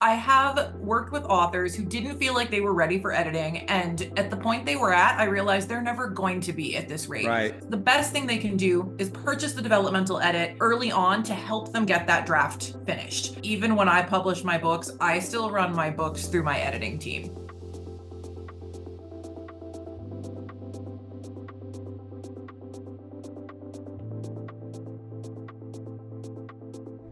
I have worked with authors who didn't feel like they were ready for editing. And at the point they were at, I realized they're never going to be at this rate. Right. The best thing they can do is purchase the developmental edit early on to help them get that draft finished. Even when I publish my books, I still run my books through my editing team.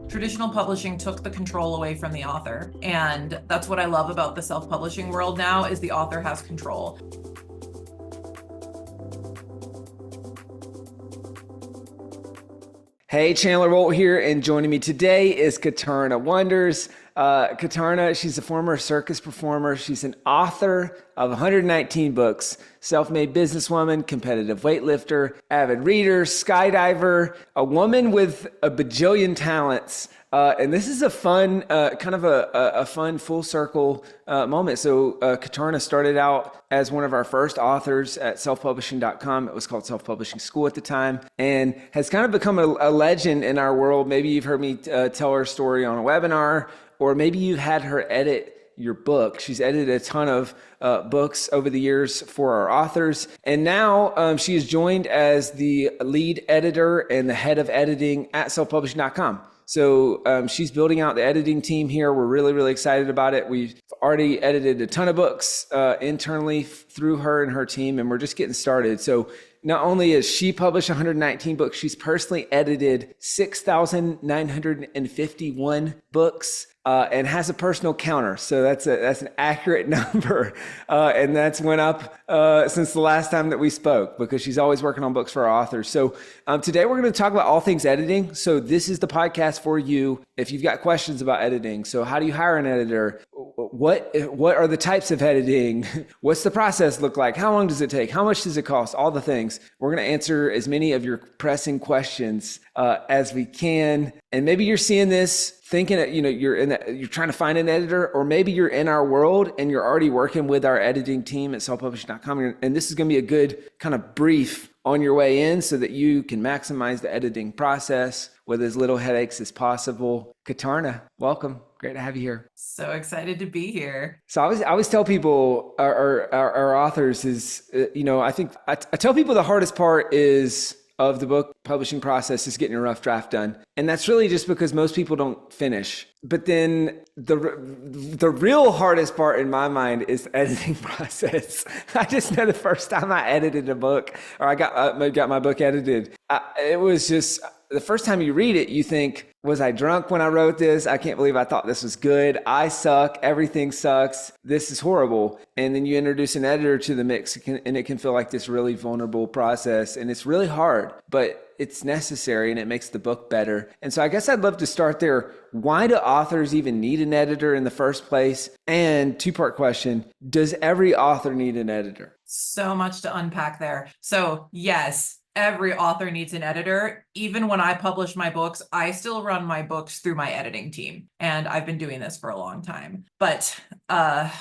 Traditional publishing took the control away from the author. And that's what I love about the self-publishing world now is the author has control. Hey, Chandler Bolt here, and joining me today is Qatharina Wonders. Qatharina, she's a former circus performer. She's an author of 119 books, self-made businesswoman, competitive weightlifter, avid reader, skydiver, a woman with a bajillion talents. And this is a fun, kind of a fun full circle moment. So Qatharina started out as one of our first authors at selfpublishing.com. It was called Self-Publishing School at the time, and has kind of become a legend in our world. Maybe you've heard me tell her story on a webinar, or maybe you've had her edit your book. She's edited a ton of books over the years for our authors. And now she is joined as the lead editor and the head of editing at selfpublishing.com. So she's building out the editing team here. We're really, really excited about it. We've already edited a ton of books internally through her and her team, and we're just getting started. So not only has she published 119 books, she's personally edited 6,951 books. And has a personal counter. So that's an accurate number. And that's went up since the last time that we spoke, because she's always working on books for our authors. So today we're going to talk about all things editing. So this is the podcast for you if you've got questions about editing. So how do you hire an editor? What are the types of editing? What's the process look like? How long does it take? How much does it cost? All the things. We're going to answer as many of your pressing questions as we can. And maybe you're seeing this thinking that, you're trying to find an editor, or maybe you're in our world and you're already working with our editing team at selfpublishing.com. And this is going to be a good kind of brief on your way in so that you can maximize the editing process with as little headaches as possible. Qatharina, welcome. Great to have you here. So excited to be here. So I always tell people, our authors is, I think I tell people the hardest part of the book publishing process is getting a rough draft done. And that's really just because most people don't finish. But then the real hardest part in my mind is the editing process. I just know the first time I edited a book, or I got my book edited, it was just, the first time you read it, you think, was I drunk when I wrote this? I can't believe I thought this was good. I suck. Everything sucks. This is horrible. And then you introduce an editor to the mix, and it can feel like this really vulnerable process. And it's really hard, but it's necessary, and it makes the book better. And so I guess I'd love to start there. Why do authors even need an editor in the first place? And two-part question, does every author need an editor? So much to unpack there. So yes, every author needs an editor. Even when I publish my books, I still run my books through my editing team. And I've been doing this for a long time. But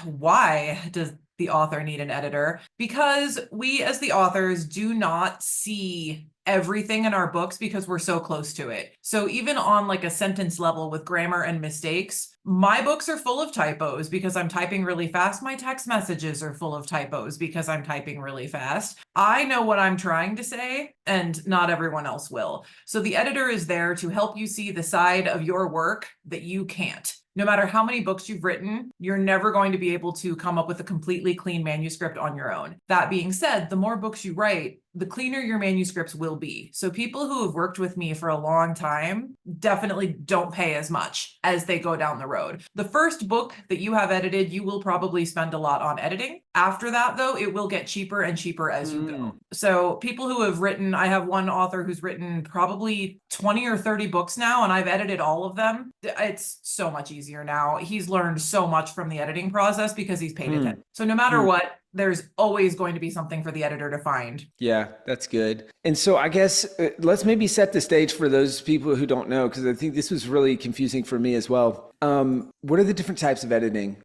why does the author need an editor? Because we as the authors do not see everything in our books because we're so close to it. So even on like a sentence level with grammar and mistakes, my books are full of typos because I'm typing really fast. My text messages are full of typos because I'm typing really fast. I know what I'm trying to say, and not everyone else will. So the editor is there to help you see the side of your work that you can't. No matter how many books you've written, you're never going to be able to come up with a completely clean manuscript on your own. That being said, the more books you write, the cleaner your manuscripts will be. So people who have worked with me for a long time definitely don't pay as much as they go down the road. The first book that you have edited, you will probably spend a lot on editing. After that, though, it will get cheaper and cheaper as you go. So people who have written, I have one author who's written probably 20 or 30 books now, and I've edited all of them. It's so much easier now. He's learned so much from the editing process because he's paid attention. So no matter what, there's always going to be something for the editor to find. Yeah, that's good. And so I guess let's maybe set the stage for those people who don't know, because I think this was really confusing for me as well. What are the different types of editing?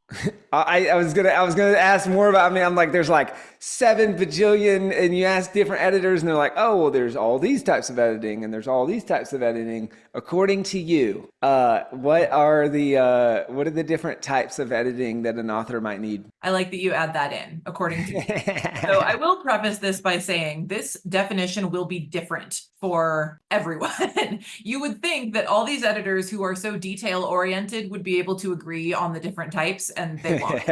I was gonna ask more about. I mean, I'm like, there's like 7 bajillion, and you ask different editors, and they're like, oh, well, there's all these types of editing, and there's all these types of editing. According to you, what are the different types of editing that an author might need? I like that you add that in, according to me. So I will preface this by saying this definition will be different for everyone. You would think that all these editors who are so detail oriented would be able to agree on the different types, and they won't.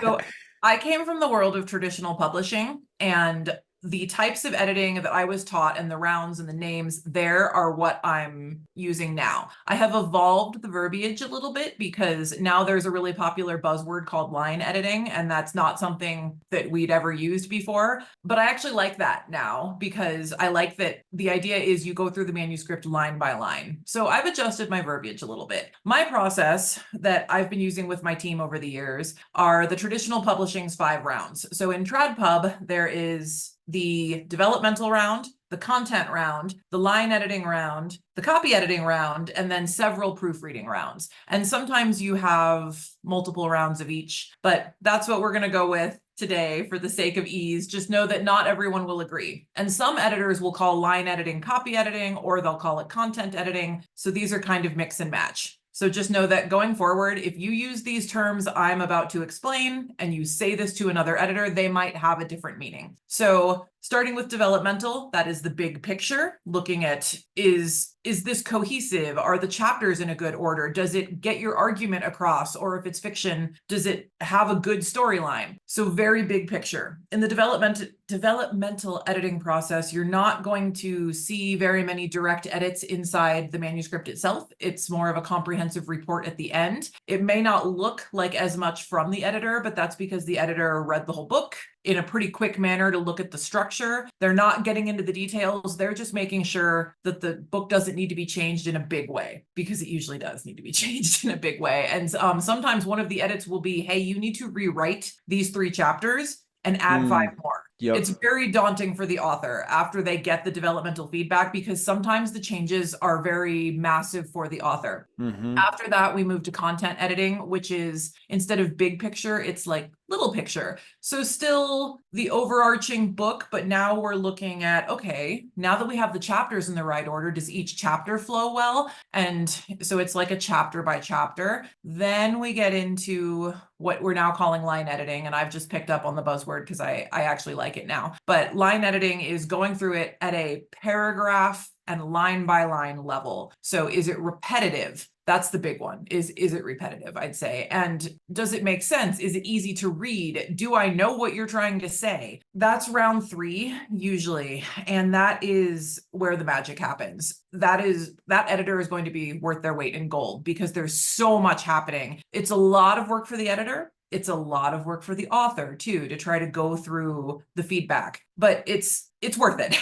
So I came from the world of traditional publishing, and the types of editing that I was taught and the rounds and the names there are what I'm using now. I have evolved the verbiage a little bit because now there's a really popular buzzword called line editing, and that's not something that we'd ever used before. But I actually like that now because I like that the idea is you go through the manuscript line by line. So I've adjusted my verbiage a little bit. My process that I've been using with my team over the years are the traditional publishing's 5 rounds. So in TradPub, there is the developmental round, the content round, the line editing round, the copy editing round, and then several proofreading rounds. And sometimes you have multiple rounds of each, but that's what we're going to go with today for the sake of ease. Just know that not everyone will agree. And some editors will call line editing copy editing, or they'll call it content editing. So these are kind of mix and match. So just know that going forward, if you use these terms I'm about to explain and you say this to another editor, they might have a different meaning. So starting with developmental, that is the big picture, looking at is this cohesive? Are the chapters in a good order? Does it get your argument across? Or if it's fiction, does it have a good storyline? So very big picture. In the developmental editing process, you're not going to see very many direct edits inside the manuscript itself. It's more of a comprehensive report at the end. It may not look like as much from the editor, but that's because the editor read the whole book in a pretty quick manner to look at the structure. They're not getting into the details. They're just making sure that the book doesn't need to be changed in a big way, because it usually does need to be changed in a big way. And sometimes one of the edits will be, hey, you need to rewrite these 3 chapters and add 5 more. Yep. It's very daunting for the author after they get the developmental feedback, because sometimes the changes are very massive for the author. After that, we move to content editing, which is, instead of big picture, it's like little picture. So still the overarching book, but now we're looking at, okay, now that we have the chapters in the right order, does each chapter flow well? And so it's like a chapter by chapter. Then we get into what we're now calling line editing. And I've just picked up on the buzzword because I actually like it now. But line editing is going through it at a paragraph and line by line level. So is it repetitive? That's the big one. Is it repetitive, I'd say? And does it make sense? Is it easy to read? Do I know what you're trying to say? That's round 3 usually. And that is where the magic happens. That editor is going to be worth their weight in gold, because there's so much happening. It's a lot of work for the editor. It's a lot of work for the author too, to try to go through the feedback, but it's worth it.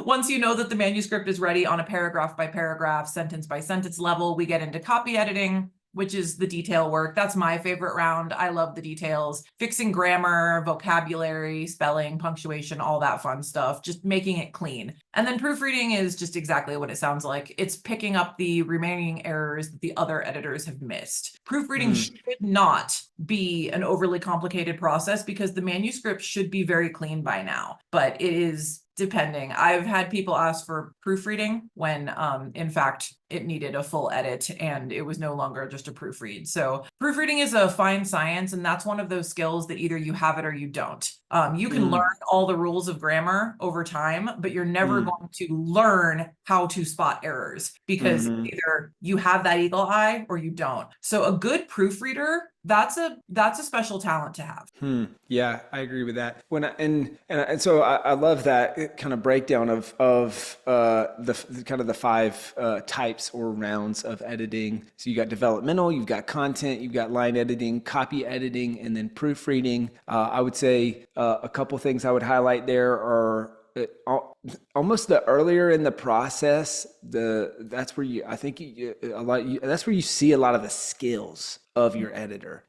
Once you know that the manuscript is ready on a paragraph by paragraph, sentence by sentence level, we get into copy editing, which is the detail work. That's my favorite round. I love the details, fixing grammar, vocabulary, spelling, punctuation, all that fun stuff, just making it clean. And then proofreading is just exactly what it sounds like. It's picking up the remaining errors that the other editors have missed. Proofreading should not be an overly complicated process, because the manuscript should be very clean by now, but it is depending. I've had people ask for proofreading when, in fact, it needed a full edit and it was no longer just a proofread. So proofreading is a fine science, and that's one of those skills that either you have it or you don't. You can learn all the rules of grammar over time, but you're never going to learn how to spot errors, because either you have that eagle eye or you don't. So a good proofreader, that's a special talent to have. Yeah, I agree with that. And so I love that kind of breakdown of the kind of the 5 types or rounds of editing. So you got developmental, you've got content, you've got line editing, copy editing, and then proofreading. I would say a couple things I would highlight there are almost the earlier in the process, that's where that's where you see a lot of the skills of your editor,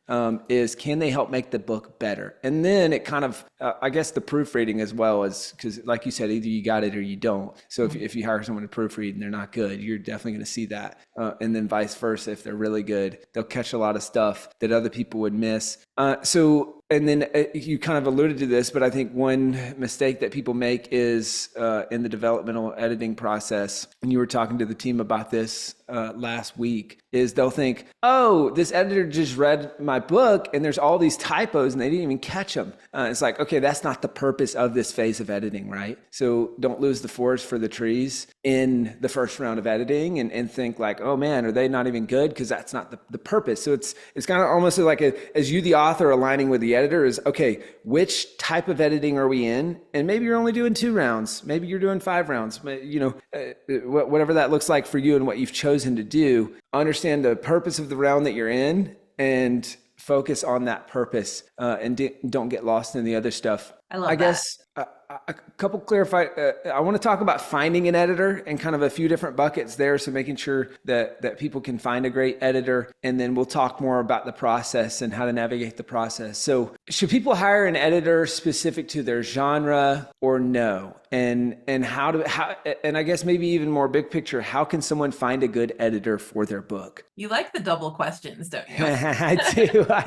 is can they help make the book better? And then it kind of, I guess the proofreading as well, is because like you said, either you got it or you don't. So if you hire someone to proofread and they're not good, you're definitely going to see that. And then vice versa, if they're really good, they'll catch a lot of stuff that other people would miss. And then you kind of alluded to this, but I think one mistake that people make is in the developmental editing process, and you were talking to the team about this last week, is they'll think, oh, this editor just read my book and there's all these typos and they didn't even catch them. It's like, okay, that's not the purpose of this phase of editing, right? So don't lose the forest for the trees in the first round of editing and think like, oh man, are they not even good? Because that's not the purpose. So it's kind of almost like as you, the author, aligning with the editor is, okay, which type of editing are we in? And maybe you're only doing 2 rounds. Maybe you're doing 5 rounds, whatever that looks like for you and what you've chosen to do. Understand the purpose of the round that you're in and focus on that purpose, and don't get lost in the other stuff. I love I guess a couple clarify. I want to talk about finding an editor and kind of a few different buckets there. So making sure that people can find a great editor, and then we'll talk more about the process and how to navigate the process. So should people hire an editor specific to their genre or no? And I guess maybe even more big picture, how can someone find a good editor for their book? You like the double questions, don't you? I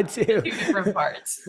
do. Two different parts.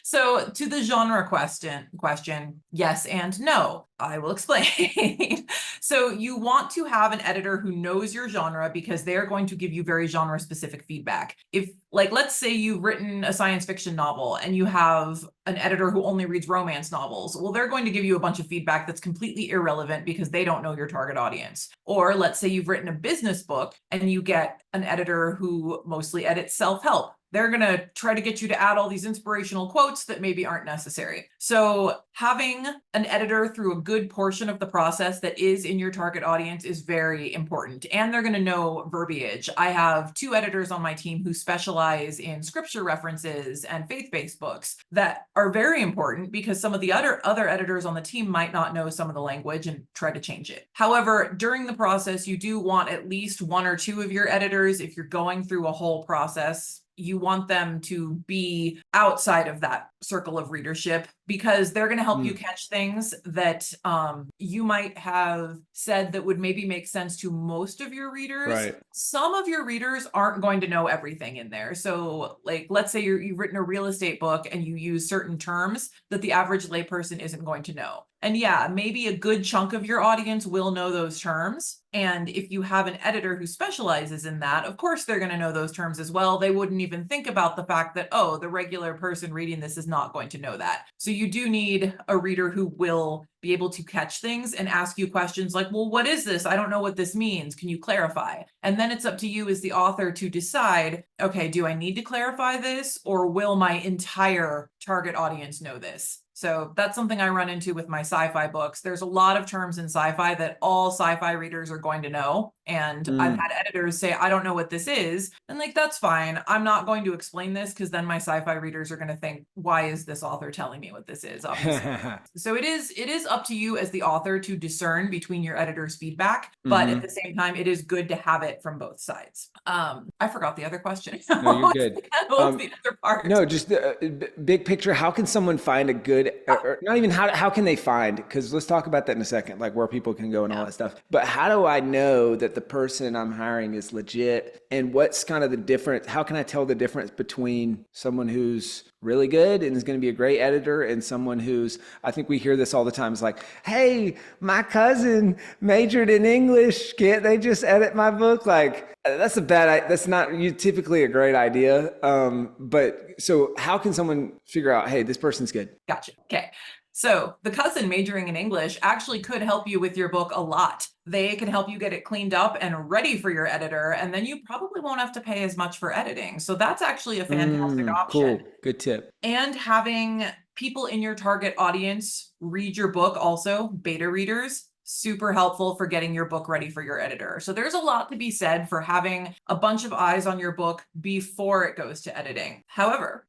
So to the genre question, yes and no. I will explain. So you want to have an editor who knows your genre because they're going to give you very genre specific feedback. If, like, let's say you've written a science fiction novel and you have an editor who only reads romance novels, well, they're going to give you a bunch of feedback that's completely irrelevant because they don't know your target audience. Or let's say you've written a business book and you get an editor who mostly edits self-help. They're going to try to get you to add all these inspirational quotes that maybe aren't necessary. So having an editor through a good portion of the process that is in your target audience is very important. And they're going to know verbiage. I have 2 editors on my team who specialize in scripture references and faith-based books that are very important because some of the other editors on the team might not know some of the language and try to change it. However, during the process, you do want at least 1 or 2 of your editors, if you're going through a whole process, you want them to be outside of that circle of readership because they're going to help you catch things that you might have said that would maybe make sense to most of your readers. Right. Some of your readers aren't going to know everything in there. So like, let's say you've written a real estate book and you use certain terms that the average layperson isn't going to know. And yeah, maybe a good chunk of your audience will know those terms. And if you have an editor who specializes in that, of course, they're going to know those terms as well. They wouldn't even think about the fact that, oh, the regular person reading this is not going to know that. So you do need a reader who will be able to catch things and ask you questions like, well, what is this? I don't know what this means. Can you clarify? And then it's up to you as the author to decide, okay, do I need to clarify this, or will my entire target audience know this? So that's something I run into with my sci-fi books. There's a lot of terms in sci-fi that all sci-fi readers are going to know. And I've had editors say, I don't know what this is. And like, that's fine. I'm not going to explain this because then my sci-fi readers are going to think, why is this author telling me what this is? Obviously. So it is up to you as the author to discern between your editor's feedback. But at the same time, it is good to have it from both sides. I forgot the other question. No, you're good. What was the other part? No, just the big picture. How can someone find a good, or not even how can they find, because let's talk about that in a second, like where people can go and all that stuff. But how do I know that the person I'm hiring is legit, and what's kind of the difference? How can I tell the difference between someone who's really good and is going to be a great editor and someone who's, I think we hear this all the time, is like, hey, my cousin majored in English, can't they just edit my book? Like, that's not typically a great idea. But so how can someone figure out, hey, this person's good? Gotcha. Okay. So the cousin majoring in English actually could help you with your book a lot. They can help you get it cleaned up and ready for your editor, and then you probably won't have to pay as much for editing. So that's actually a fantastic option. Cool. Good tip. And having people in your target audience read your book also, beta readers. super helpful for getting your book ready for your editor. So there's a lot to be said for having a bunch of eyes on your book before it goes to editing. However,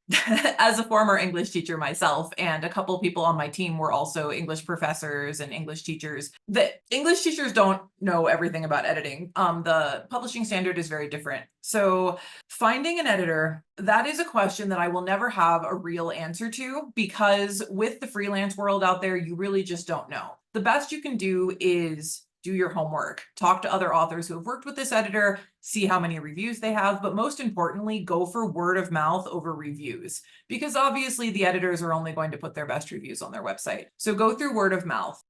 as a former English teacher myself, and a couple people on my team were also English professors and English teachers, the English teachers don't know everything about editing. The publishing standard is very different. So finding an editor, that is a question that I will never have a real answer to, because with the freelance world out there, you really just don't know. The best you can do is do your homework, talk to other authors who have worked with this editor, see how many reviews they have, but most importantly, go for word of mouth over reviews, because obviously the editors are only going to put their best reviews on their website. So go through word of mouth.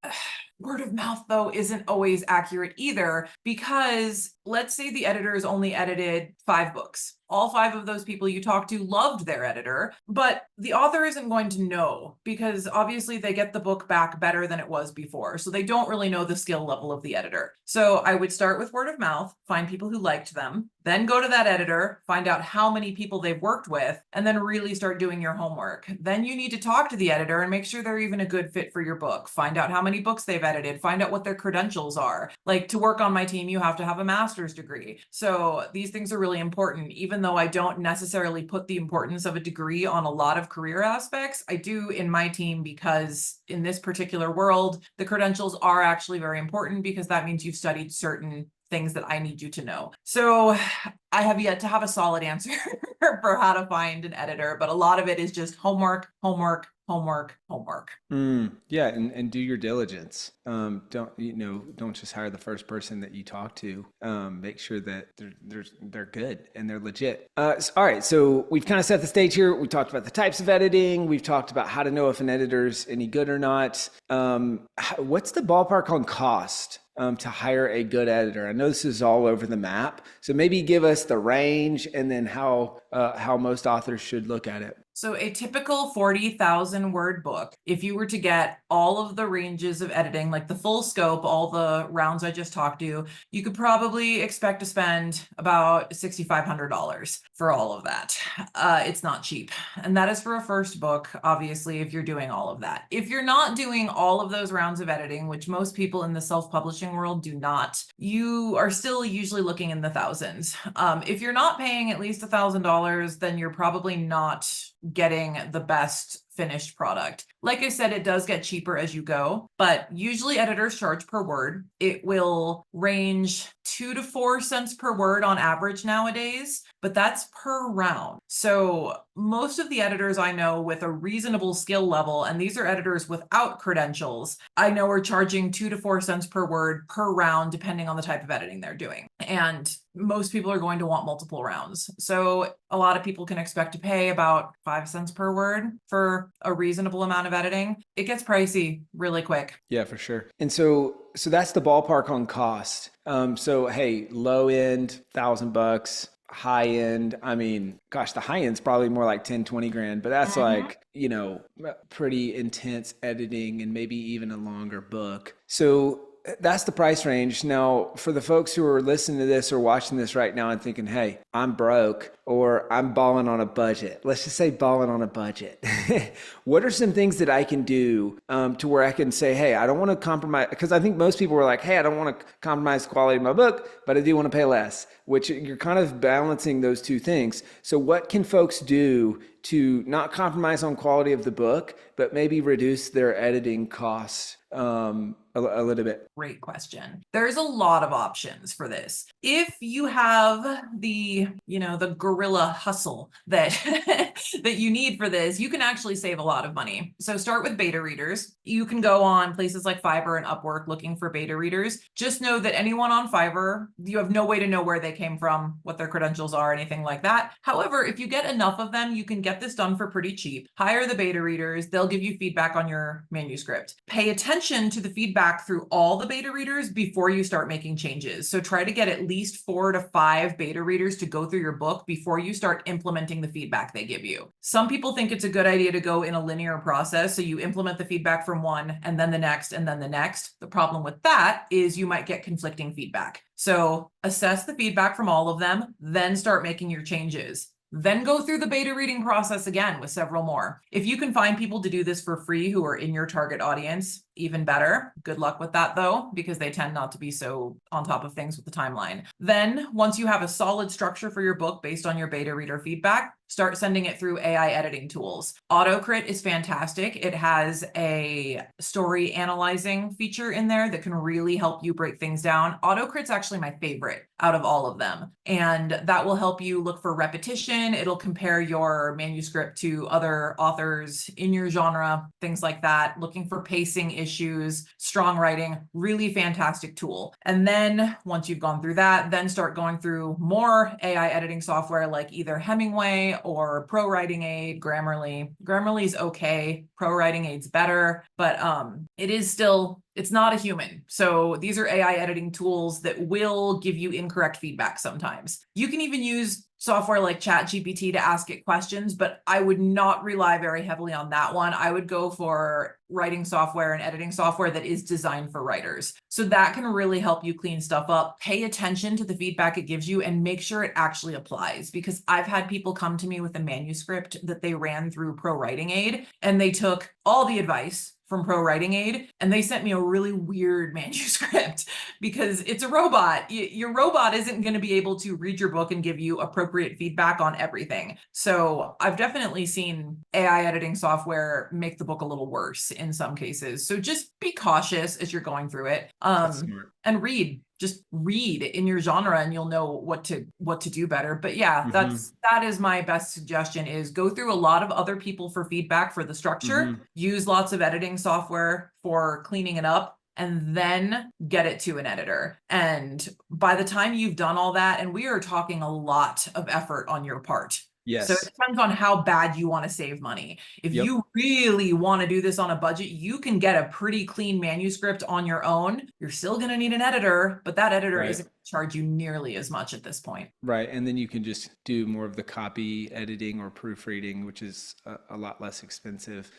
Word of mouth, though, isn't always accurate either, because let's say the editors only edited 5 books. All 5 of those people you talked to loved their editor, but the author isn't going to know, because obviously they get the book back better than it was before. So they don't really know the skill level of the editor. So I would start with word of mouth, find people who liked them, then go to that editor, find out how many people they've worked with, and then really start doing your homework. Then you need to talk to the editor and make sure they're even a good fit for your book. Find out how many books they've edited, find out what their credentials are. Like, to work on my team, you have to have a master's degree. So these things are really important. Even though I don't necessarily put the importance of a degree on a lot of career aspects, I do in my team, because in this particular world, the credentials are actually very important, because that means you've studied certain things that I need you to know. So I have yet to have a solid answer for how to find an editor, but a lot of it is just homework, homework, homework, homework. Yeah, and do your diligence. Don't just hire the first person that you talk to. Make sure that they're good and they're legit. All right, so we've kind of set the stage here. We talked about the types of editing. We've talked about how to know if an editor's any good or not. What's the ballpark on cost to hire a good editor? I know this is all over the map, so maybe give us the range and then how most authors should look at it. So a typical 40,000 word book, if you were to get all of the ranges of editing, like the full scope, all the rounds I just talked to, you could probably expect to spend about $6,500 for all of that. It's not cheap. And that is for a first book, obviously, if you're doing all of that. If you're not doing all of those rounds of editing, which most people in the self-publishing world do not, you are still usually looking in the thousands. If you're not paying at least $1,000, then you're probably not getting the best finished product. Like I said, it does get cheaper as you go, but usually editors charge per word. It will range 2 to 4 cents per word on average nowadays, but that's per round. So most of the editors I know with a reasonable skill level, and these are editors without credentials, I know are charging 2 to 4 cents per word per round, depending on the type of editing they're doing. And most people are going to want multiple rounds. So a lot of people can expect to pay about 5 cents per word for a reasonable amount of editing. It gets pricey really quick. Yeah, for sure. And so that's the ballpark on cost. So hey, low end, $1,000, high end. I mean, gosh, the high end's probably more like 10, 20 grand, but that's like, pretty intense editing and maybe even a longer book. So that's the price range. Now, for the folks who are listening to this or watching this right now and thinking, hey, I'm broke or I'm balling on a budget. Let's just say balling on a budget. What are some things that I can do to where I can say, hey, I don't want to compromise? Because I think most people were like, hey, I don't want to compromise the quality of my book, but I do want to pay less, which you're kind of balancing those two things. So what can folks do to not compromise on quality of the book, but maybe reduce their editing costs a little bit? Great question. There's a lot of options for this. If you have the guerrilla hustle that that you need for this, you can actually save a lot of money. So start with beta readers. You can go on places like Fiverr and Upwork looking for beta readers. Just know that anyone on Fiverr, you have no way to know where they came from, what their credentials are, anything like that. However, if you get enough of them, you can get this done for pretty cheap. Hire the beta readers. They'll give you feedback on your manuscript. Pay attention to the feedback through all the beta readers before you start making changes. So try to get at least 4 to 5 beta readers to go through your book before you start implementing the feedback they give you. Some people think it's a good idea to go in a linear process. So you implement the feedback from one and then the next and then the next. The problem with that is you might get conflicting feedback. So assess the feedback from all of them, then start making your changes. Then go through the beta reading process again with several more. If you can find people to do this for free who are in your target audience, even better. Good luck with that though, because they tend not to be so on top of things with the timeline. Then once you have a solid structure for your book based on your beta reader feedback, start sending it through AI editing tools. AutoCrit is fantastic. It has a story analyzing feature in there that can really help you break things down. AutoCrit's actually my favorite out of all of them. And that will help you look for repetition. It'll compare your manuscript to other authors in your genre, things like that, looking for pacing issues, strong writing, really fantastic tool. And then once you've gone through that, then start going through more AI editing software like either Hemingway or Pro Writing Aid, Grammarly. Grammarly's okay. Pro Writing Aid's better, but it is still, it's not a human. So these are AI editing tools that will give you incorrect feedback sometimes. You can even use software like ChatGPT to ask it questions, but I would not rely very heavily on that one. I would go for writing software and editing software that is designed for writers. So that can really help you clean stuff up. Pay attention to the feedback it gives you and make sure it actually applies, because I've had people come to me with a manuscript that they ran through Pro Writing Aid and they took all the advice from Pro Writing Aid and they sent me a really weird manuscript because it's a robot. Your robot isn't going to be able to read your book and give you appropriate feedback on everything. So I've definitely seen AI editing software make the book a little worse in some cases. So just be cautious as you're going through it. And just read in your genre and you'll know what to do better. But yeah, that is my best suggestion, is go through a lot of other people for feedback for the structure, use lots of editing software for cleaning it up, and then get it to an editor. And by the time you've done all that, and we are talking a lot of effort on your part. Yes. So it depends on how bad you want to save money. If you really want to do this on a budget, you can get a pretty clean manuscript on your own. You're still going to need an editor, but that editor isn't going to charge you nearly as much at this point. Right. And then you can just do more of the copy editing or proofreading, which is a lot less expensive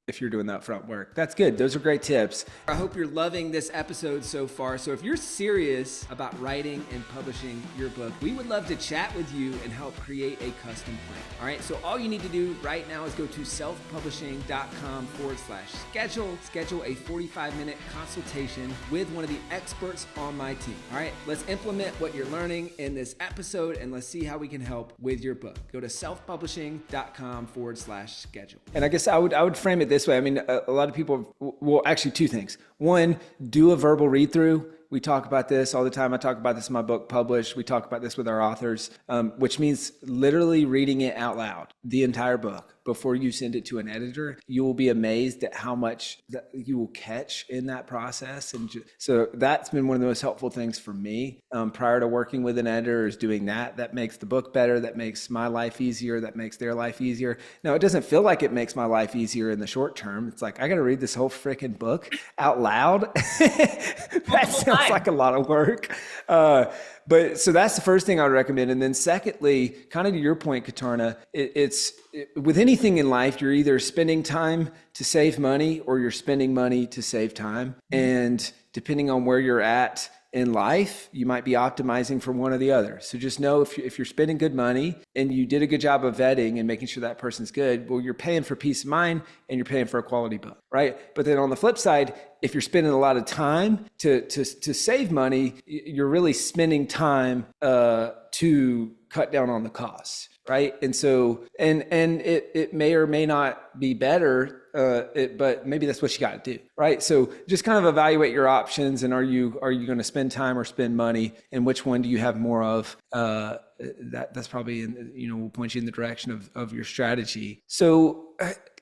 if you're doing that front work. That's good. Those are great tips. I hope you're loving this episode so far. So if you're serious about writing and publishing your book, we would love to chat with you and help create a custom plan. All right. So all you need to do right now is go to selfpublishing.com/schedule. Schedule a 45-minute consultation with one of the experts on my team. All right. Let's implement what you're learning in this episode and let's see how we can help with your book. Go to selfpublishing.com/schedule. And I guess I would frame it this way. I mean, a lot of people, well, actually two things. One, do a verbal read through. We talk about this all the time. I talk about this in my book, Published. We talk about this with our authors, which means literally reading it out loud, the entire book, before you send it to an editor. You will be amazed at how much that you will catch in that process. And so that's been one of the most helpful things for me prior to working with an editor, is doing that. That makes the book better. That makes my life easier. That makes their life easier. Now, it doesn't feel like it makes my life easier in the short term. It's like, I got to read this whole freaking book out loud. That sounds like a lot of work. But so that's the first thing I would recommend. And then secondly, kind of to your point, Qatharina, with anything in life, you're either spending time to save money or you're spending money to save time. And depending on where you're at in life, you might be optimizing for one or the other. So just know if you're spending good money and you did a good job of vetting and making sure that person's good, well, you're paying for peace of mind and you're paying for a quality book, right? But then on the flip side, if you're spending a lot of time to save money, you're really spending time to cut down on the costs, right? And so, and it may or may not be better, but maybe that's what you got to do, right? So just kind of evaluate your options, and are you going to spend time or spend money, and which one do you have more of? That's probably will point you in the direction of your strategy. So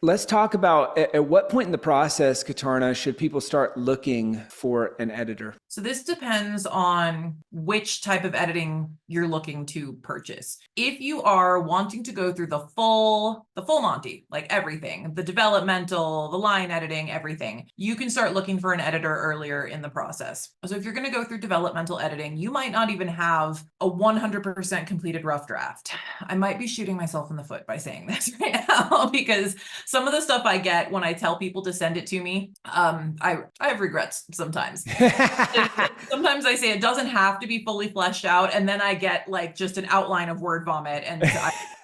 let's talk about at what point in the process, Qatharina, should people start looking for an editor? So this depends on which type of editing you're looking to purchase. If you are wanting to go through the full Monty, like everything, the developmental, the line editing, everything, you can start looking for an editor earlier in the process. So if you're going to go through developmental editing, you might not even have a 100% completed rough draft. I might be shooting myself in the foot by saying this right now, because some of the stuff I get when I tell people to send it to me, I have regrets sometimes. Sometimes I say it doesn't have to be fully fleshed out, and then I get like just an outline of word vomit, and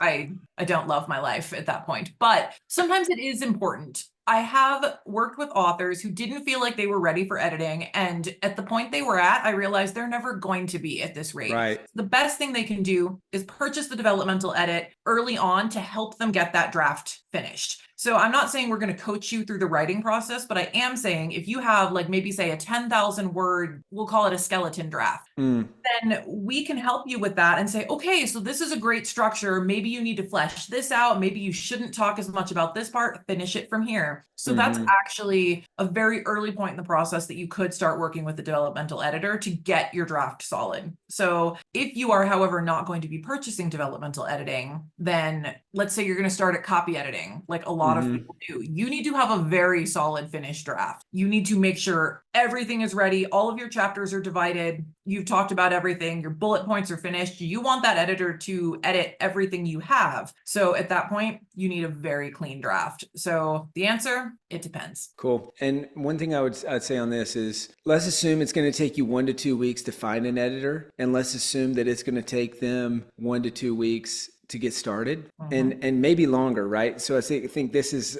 I don't love my life at that point. But sometimes it is important I have worked with authors who didn't feel like they were ready for editing. And at the point they were at, I realized they're never going to be at this rate. Right. The best thing they can do is purchase the developmental edit early on to help them get that draft finished. So I'm not saying we're going to coach you through the writing process, but I am saying if you have like maybe say a 10,000 word, we'll call it a skeleton draft, then we can help you with that and say, okay, so this is a great structure. Maybe you need to flesh this out. Maybe you shouldn't talk as much about this part, finish it from here. So that's actually a very early point in the process that you could start working with the developmental editor to get your draft solid. So if you are, however, not going to be purchasing developmental editing, then let's say you're going to start at copy editing, like a lot of people do. You need to have a very solid finished draft. You need to make sure everything is ready. All of your chapters are divided. You've talked about everything. Your bullet points are finished. You want that editor to edit everything you have. So at that point, you need a very clean draft. So the answer, it depends. Cool. And one thing I'd say on this is, let's assume it's going to take you 1 to 2 weeks to find an editor, and let's assume that it's going to take them 1 to 2 weeks to get started, and maybe longer, right? So I think this is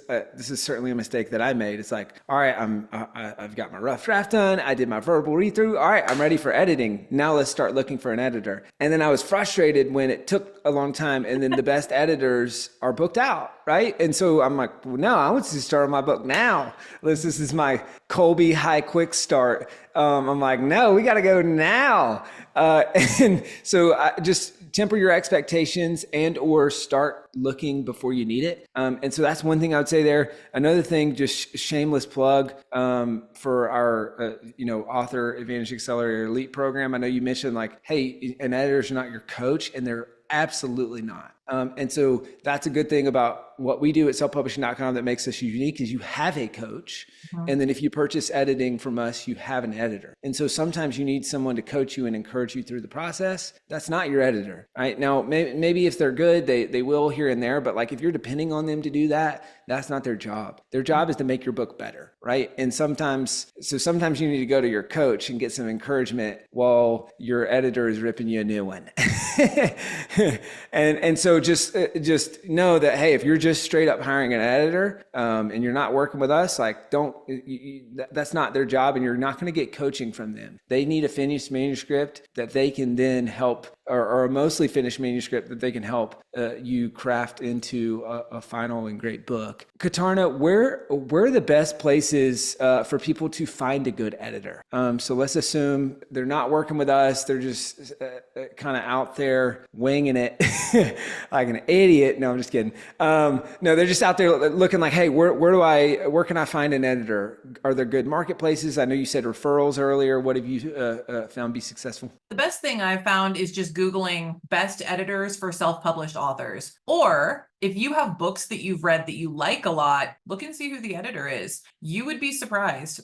certainly a mistake that I made. It's like, all right, I've got my rough draft done. I did my verbal read through. All right, I'm ready for editing. Now let's start looking for an editor. And then I was frustrated when it took a long time, and then the best editors are booked out, right? And so I'm like, well, no, I want to start on my book now. This is my Colby high quick start. I'm like, no, we got to go now. And so I just temper your expectations and or start looking before you need it. And so that's one thing I would say there. Another thing, just shameless plug for our author Advantage Accelerator Elite program. I know you mentioned like, hey, an editor's not your coach, and they're absolutely not. And so that's a good thing about what we do at selfpublishing.com that makes us unique is you have a coach. And then if you purchase editing from us, you have an editor. And so sometimes you need someone to coach you and encourage you through the process. That's not your editor, right? Now, maybe if they're good, they will here and there, but like if you're depending on them to do that, that's not their job. Their job is to make your book better, right? And sometimes you need to go to your coach and get some encouragement while your editor is ripping you a new one. and so just know that, hey, if you're just straight up hiring an editor and you're not working with us, like that's not their job, and you're not going to get coaching from them. They need a finished manuscript that they can then help, or a mostly finished manuscript that they can help you craft into a final and great book. Qatharina, where are the best places for people to find a good editor? So let's assume they're not working with us. They're just kind of out there winging it like an idiot. No, I'm just kidding. No, they're just out there looking like, hey, where can I find an editor? Are there good marketplaces? I know you said referrals earlier. What have you found be successful? The best thing I've found is just Googling best editors for self-published authors. Or if you have books that you've read that you like a lot, look and see who the editor is. You would be surprised.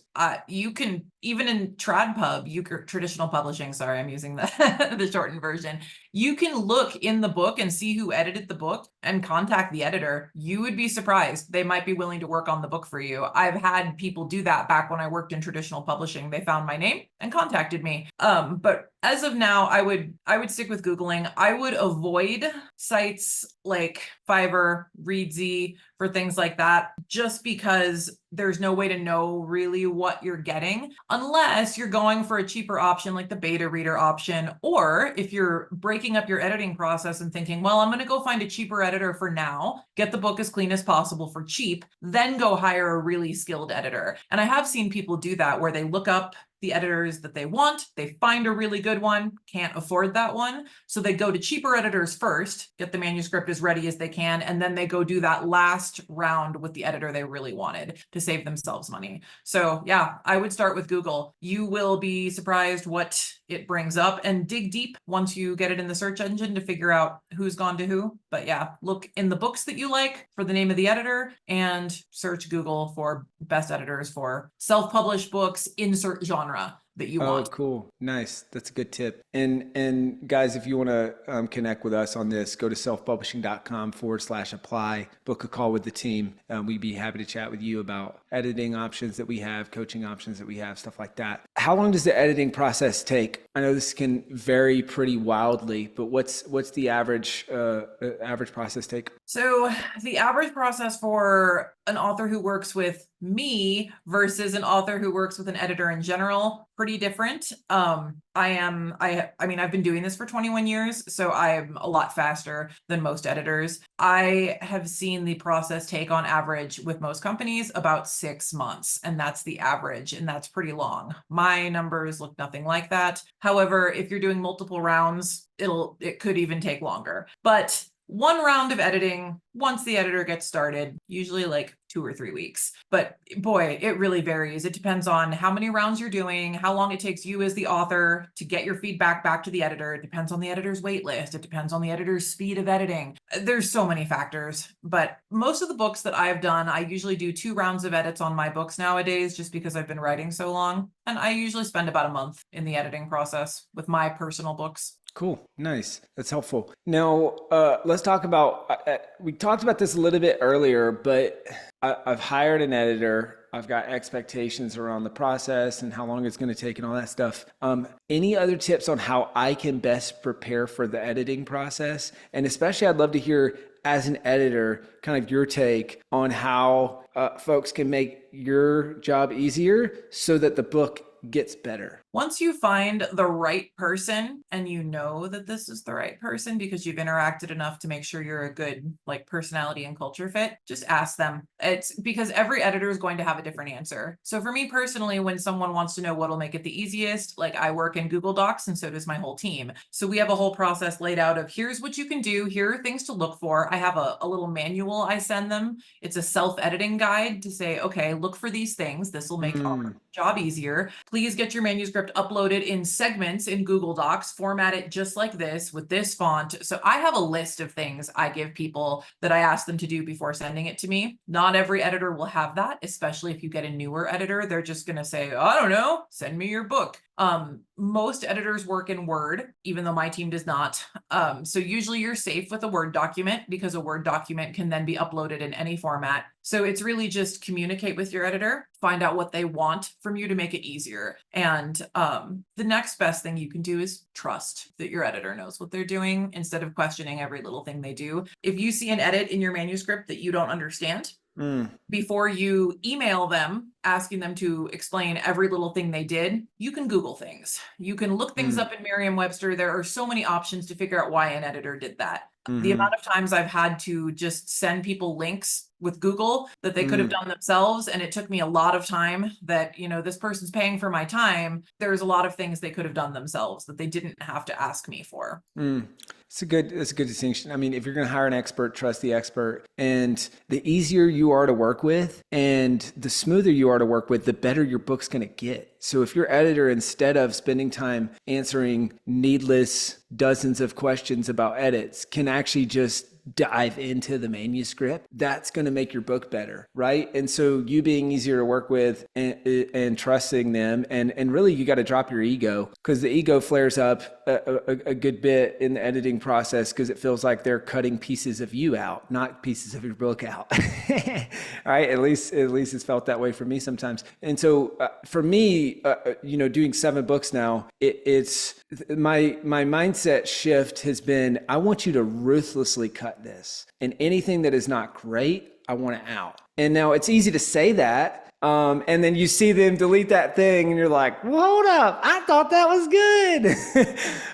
You can, even in TradPub, traditional publishing, sorry, I'm using the, the shortened version. You can look in the book and see who edited the book and contact the editor. You would be surprised. They might be willing to work on the book for you. I've had people do that back when I worked in traditional publishing. They found my name and contacted me. But as of now, I would stick with Googling. I would avoid sites like Fiverr, Readsy for things like that, just because there's no way to know really what you're getting unless you're going for a cheaper option like the beta reader option, or if you're breaking up your editing process and thinking, well, I'm going to go find a cheaper editor for now, get the book as clean as possible for cheap, then go hire a really skilled editor. And I have seen people do that where they look up the editors that they want, they find a really good one, can't afford that one. So they go to cheaper editors first, get the manuscript as ready as they can, and then they go do that last round with the editor they really wanted to save themselves money. So yeah, I would start with Google. You will be surprised what it brings up, and dig deep once you get it in the search engine to figure out who's gone to who. But yeah, look in the books that you like for the name of the editor and search Google for best editors for self-published books, insert genre. that you Oh, want. cool. Nice. That's a good tip. And guys, if you want to connect with us on this, go to selfpublishing.com/apply, book a call with the team. We'd be happy to chat with you about editing options that we have, coaching options that we have, stuff like that. How long does the editing process take? I know this can vary pretty wildly, but what's the average process take? So the average process for an author who works with me versus an author who works with an editor in general, pretty different. I mean, I've been doing this for 21 years, so I'm a lot faster than most editors. I have seen the process take on average with most companies about 6 months, and that's the average, and that's pretty long. My numbers look nothing like that. However, if you're doing multiple rounds, it could even take longer. But one round of editing, once the editor gets started, usually like 2 or 3 weeks. But boy, it really varies. It depends on how many rounds you're doing, how long it takes you as the author to get your feedback back to the editor. It depends on the editor's wait list. It depends on the editor's speed of editing. There's so many factors, but most of the books that I've done, I usually do 2 rounds of edits on my books nowadays, just because I've been writing so long. And I usually spend about a month in the editing process with my personal books. Cool. Nice. That's helpful. Now, let's talk about, we talked about this a little bit earlier, but I've hired an editor. I've got expectations around the process and how long it's going to take and all that stuff. Any other tips on how I can best prepare for the editing process? And especially, I'd love to hear, as an editor, kind of your take on how folks can make your job easier so that the book gets better. Once you find the right person and you know that this is the right person because you've interacted enough to make sure you're a good like personality and culture fit, just ask them. It's because every editor is going to have a different answer. So for me personally, when someone wants to know what'll make it the easiest, like I work in Google Docs and so does my whole team. So we have a whole process laid out of here's what you can do. Here are things to look for. I have a little manual I send them. It's a self-editing guide to say, okay, look for these things. This will make our job easier. Please get your manuscript uploaded in segments in Google Docs, format it just like this with this font. So I have a list of things I give people that I ask them to do before sending it to me. Not every editor will have that, especially if you get a newer editor. They're just going to say, I don't know, send me your book. Most editors work in Word, even though my team does not. So usually you're safe with a Word document because a Word document can then be uploaded in any format. So it's really just communicate with your editor, find out what they want from you to make it easier. And the next best thing you can do is trust that your editor knows what they're doing instead of questioning every little thing they do. If you see an edit in your manuscript that you don't understand, before you email them asking them to explain every little thing they did, you can Google things. You can look things up in Merriam-Webster. There are so many options to figure out why an editor did that. The amount of times I've had to just send people links with Google that they could have done themselves. And it took me a lot of time that, you know, this person's paying for my time. There's a lot of things they could have done themselves that they didn't have to ask me for. It's a good distinction. I mean, if you're going to hire an expert, trust the expert. And the easier you are to work with and the smoother you are to work with, the better your book's going to get. So if your editor, instead of spending time answering needless dozens of questions about edits, can actually just dive into the manuscript, that's going to make your book better, right? And so you being easier to work with and trusting them, and really you got to drop your ego, because the ego flares up a good bit in the editing process because it feels like they're cutting pieces of you out, not pieces of your book out. All right, at least it's felt that way for me sometimes. And so for me, doing 7 books now, it's my mindset shift has been, I want you to ruthlessly cut this, and anything that is not great, I want it out. And now it's easy to say that. And then you see them delete that thing and you're like, well, hold up, I thought that was good.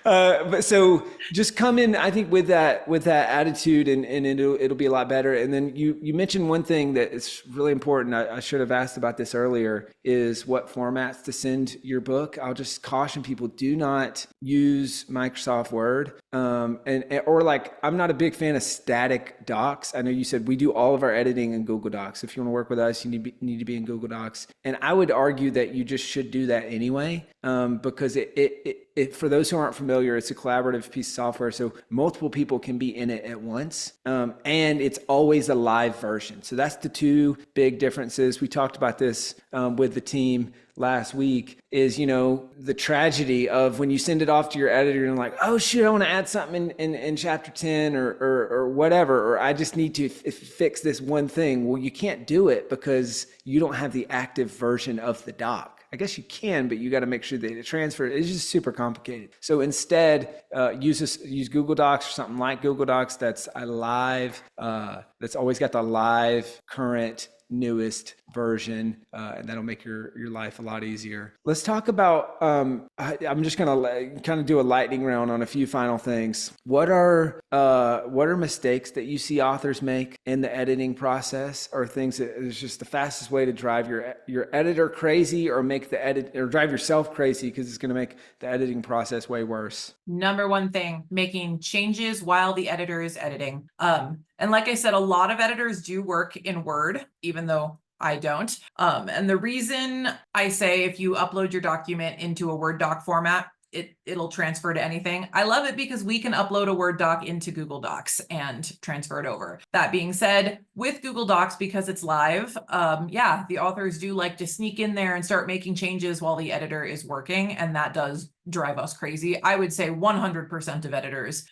But so just come in, I think, with that attitude, and it'll be a lot better. And then you mentioned one thing that is really important. I should have asked about this earlier, is what formats to send your book. I'll just caution people, do not use Microsoft Word. Or like, I'm not a big fan of static docs. I know you said we do all of our editing in Google Docs. If you want to work with us, you need to be in Google Docs. And I would argue that you just should do that anyway, because it for those who aren't familiar, it's a collaborative piece of software. So multiple people can be in it at once. And it's always a live version. So that's the two big differences. We talked about this with the team last week, is, the tragedy of when you send it off to your editor and like, oh shoot, I want to add something in chapter 10 or whatever, or I just need to fix this one thing. Well, you can't do it because you don't have the active version of the doc. I guess you can, but you got to make sure that it transfers. It's just super complicated. So instead, use Google Docs or something like Google Docs that's a live, that's always got the live, current, newest version, and that'll make your life a lot easier. Let's talk about, I'm just going to kind of do a lightning round on a few final things. What are mistakes that you see authors make in the editing process, or things that is just the fastest way to drive your editor crazy, or make the edit, or drive yourself crazy because it's going to make the editing process way worse? Number one thing, making changes while the editor is editing. And like I said, a lot of editors do work in Word, even though I don't. And the reason I say if you upload your document into a Word doc format, it'll transfer to anything. I love it because we can upload a Word doc into Google Docs and transfer it over. That being said, with Google Docs, because it's live, the authors do like to sneak in there and start making changes while the editor is working, and that does drive us crazy. I would say 100% of editors.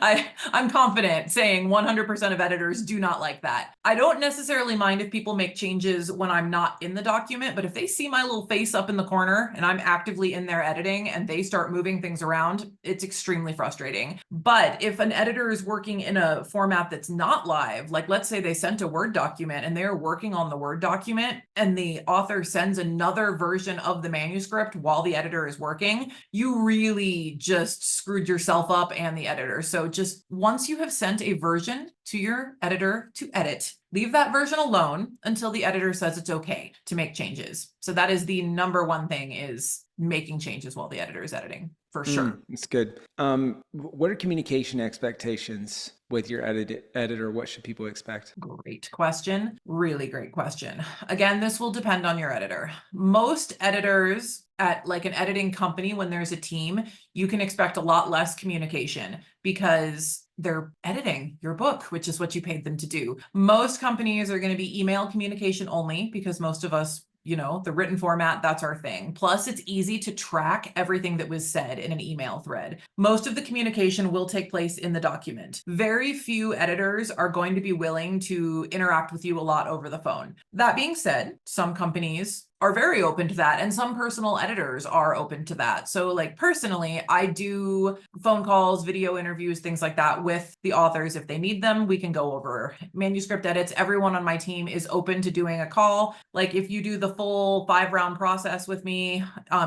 I'm confident saying 100% of editors do not like that. I don't necessarily mind if people make changes when I'm not in the document, but if they see my little face up in the corner and I'm actively in there editing and they start moving things around, it's extremely frustrating. But if an editor is working in a format that's not live, like let's say they sent a Word document and they're working on the Word document and the author sends another version of the manuscript while the editor is working, you really just screwed yourself up and the editor. So just once you have sent a version to your editor to edit, leave that version alone until the editor says it's okay to make changes. So that is the number one thing, is making changes while the editor is editing, for sure. It's good. What are communication expectations with your editor? What should people expect? Great question. Really great question. Again, this will depend on your editor. Most editors at like an editing company, when there's a team, you can expect a lot less communication because they're editing your book, which is what you paid them to do. Most companies are going to be email communication only because most of us, the written format, that's our thing. Plus, it's easy to track everything that was said in an email thread. Most of the communication will take place in the document. Very few editors are going to be willing to interact with you a lot over the phone. That being said, some companies are very open to that, and some personal editors are open to that. So like personally, I do phone calls, video interviews, things like that with the authors. If they need them, we can go over manuscript edits. Everyone on my team is open to doing a call. Like if you do the full 5-round process with me,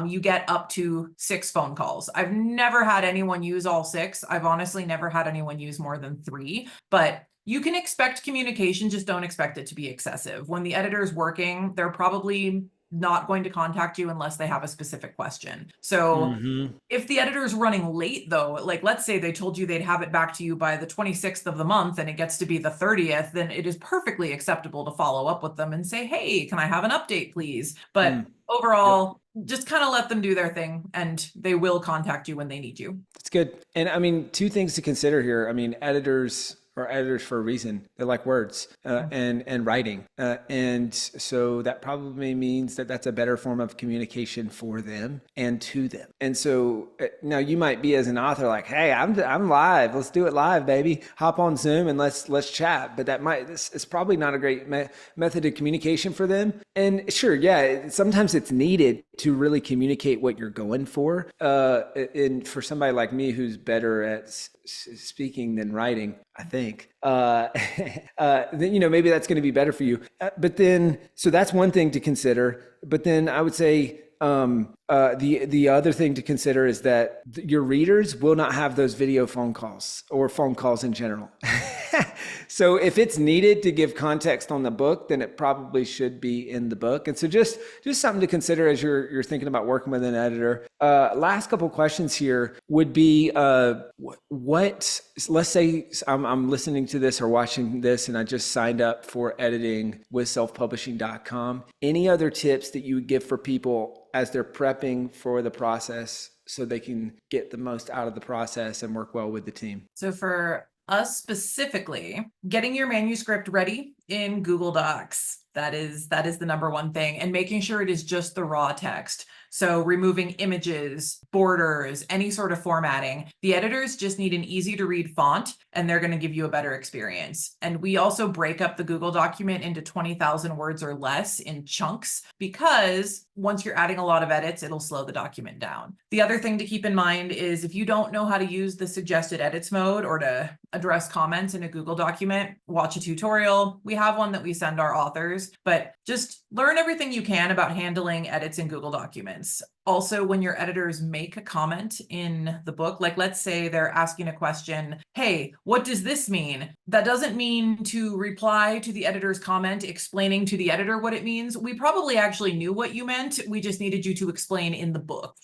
you get up to 6 phone calls. I've never had anyone use all 6. I've honestly never had anyone use more than 3, but you can expect communication, just don't expect it to be excessive. When the editor is working, they're probably not going to contact you unless they have a specific question. So if the editor is running late though, like let's say they told you they'd have it back to you by the 26th of the month and it gets to be the 30th, then it is perfectly acceptable to follow up with them and say, hey, can I have an update, please? But overall, just kind of let them do their thing and they will contact you when they need you. That's good. And I mean, 2 things to consider here. I mean, editors are editors for a reason. They like words and writing. And so that probably means that that's a better form of communication for them and to them. And so now you might be, as an author, like, hey, I'm live. Let's do it live, baby. Hop on Zoom and let's chat. But it's probably not a great method of communication for them. And sure, yeah, sometimes it's needed to really communicate what you're going for. And for somebody like me who's better at speaking than writing, I think, then, maybe that's going to be better for you. But then, so that's one thing to consider. But then I would say, the other thing to consider is that your readers will not have those video phone calls or phone calls in general. So if it's needed to give context on the book, then it probably should be in the book. And so just something to consider as you're thinking about working with an editor. Last couple questions here would be, let's say I'm listening to this or watching this and I just signed up for editing with selfpublishing.com. Any other tips that you would give for people as they're prepping for the process, so they can get the most out of the process and work well with the team? So for us specifically, getting your manuscript ready in Google Docs. That is the number one thing, and making sure it is just the raw text. So removing images, borders, any sort of formatting. The editors just need an easy to read font, and they're going to give you a better experience. And we also break up the Google document into 20,000 words or less in chunks, because once you're adding a lot of edits, it'll slow the document down. The other thing to keep in mind is if you don't know how to use the suggested edits mode or to address comments in a Google document, watch a tutorial. We have one that we send our authors, but just learn everything you can about handling edits in Google documents. Also, when your editors make a comment in the book, like let's say they're asking a question, hey, what does this mean? That doesn't mean to reply to the editor's comment explaining to the editor what it means. We probably actually knew what you meant. We just needed you to explain in the book.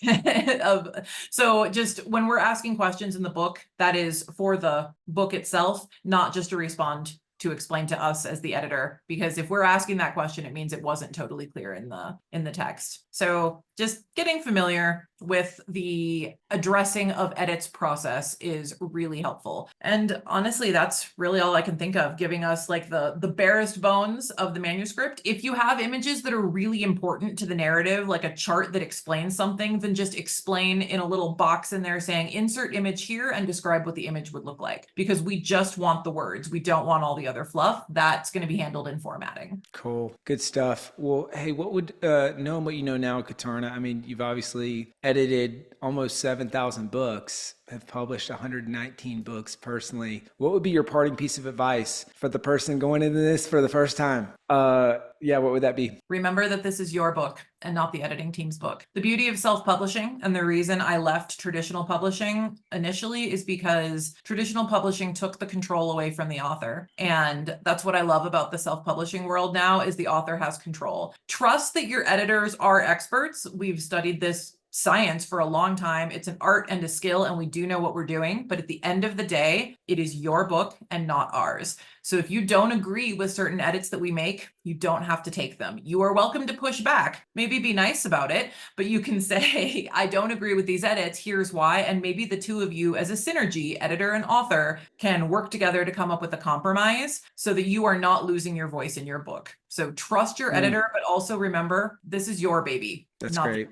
So just when we're asking questions in the book, that is for the book itself, not just to respond to explain to us as the editor, because if we're asking that question, it means it wasn't totally clear in the text. So just getting familiar with the addressing of edits process is really helpful. And honestly, that's really all I can think of, giving us like the barest bones of the manuscript. If you have images that are really important to the narrative, like a chart that explains something, then just explain in a little box in there saying, insert image here and describe what the image would look like, because we just want the words. We don't want all the other fluff. That's going to be handled in formatting. Cool. Good stuff. Well, hey, what would, knowing what you know now, Qatharina, I mean, you've obviously edited almost 7,000 books, have published 119 books personally. What would be your parting piece of advice for the person going into this for the first time? What would that be? Remember that this is your book and not the editing team's book. The beauty of self-publishing, and the reason I left traditional publishing initially, is because traditional publishing took the control away from the author. And that's what I love about the self-publishing world now, is the author has control. Trust that your editors are experts. We've studied this science for a long time. It's an art and a skill, and we do know what we're doing. But at the end of the day, it is your book and not ours. So if you don't agree with certain edits that we make, you don't have to take them. You are welcome to push back, maybe be nice about it, but you can say, I don't agree with these edits, here's why. And maybe the two of you as a synergy, editor and author, can work together to come up with a compromise so that you are not losing your voice in your book. So trust your editor, but also remember, this is your baby. That's great.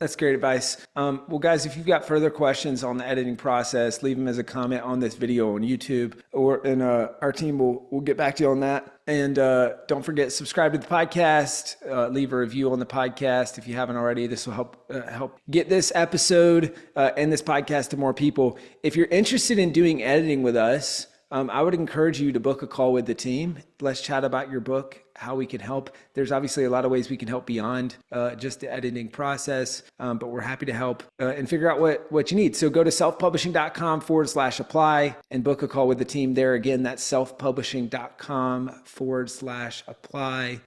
That's great advice. Well, guys, if you've got further questions on the editing process, leave them as a comment on this video on YouTube, and our team will get back to you on that. And don't forget, subscribe to the podcast, leave a review on the podcast if you haven't already. This will help get this episode and this podcast to more people. If you're interested in doing editing with us, I would encourage you to book a call with the team. Let's chat about your book, how we can help. There's obviously a lot of ways we can help beyond just the editing process, but we're happy to help and figure out what you need. So go to selfpublishing.com/apply and book a call with the team there. Again, that's selfpublishing.com/apply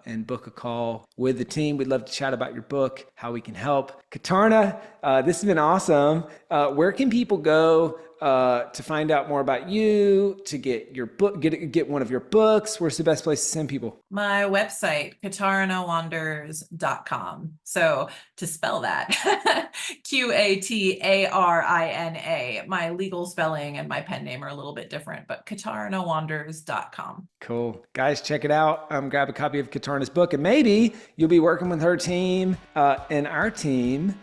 and book a call with the team. We'd love to chat about your book, how we can help. Qatharina, this has been awesome. Where can people go to find out more about you, to get your book, get one of your books? Where's the best place to send people? My website, qatarinawanders.com. So to spell that, Qatarina. My legal spelling and my pen name are a little bit different, but qatarinawanders.com. Cool. Guys, check it out. Grab a copy of Qatharina's book, and maybe you'll be working with her team and our team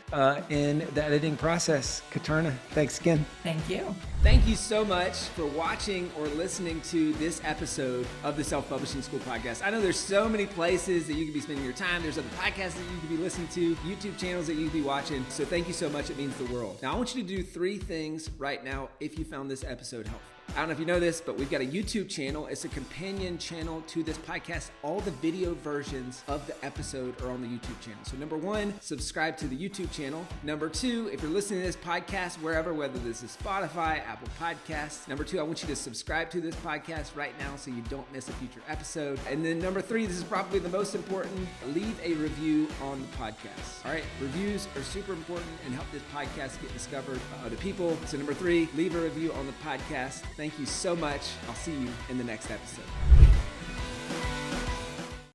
in the editing process. Qatharina, thanks again. Thank you. Thank you so much for watching or listening to this episode of the Self-Publishing School podcast. I know there's so many places that you could be spending your time. There's other podcasts that you could be listening to, YouTube channels that you could be watching. So thank you so much. It means the world. Now, I want you to do 3 things right now if you found this episode helpful. I don't know if you know this, but we've got a YouTube channel. It's a companion channel to this podcast. All the video versions of the episode are on the YouTube channel. So number 1, subscribe to the YouTube channel. Number 2, if you're listening to this podcast wherever, whether this is Spotify, Apple Podcasts. Number 2, I want you to subscribe to this podcast right now so you don't miss a future episode. And then number 3, this is probably the most important, leave a review on the podcast. All right, reviews are super important and help this podcast get discovered by other people. So number 3, leave a review on the podcast. Thank you so much. I'll see you in the next episode.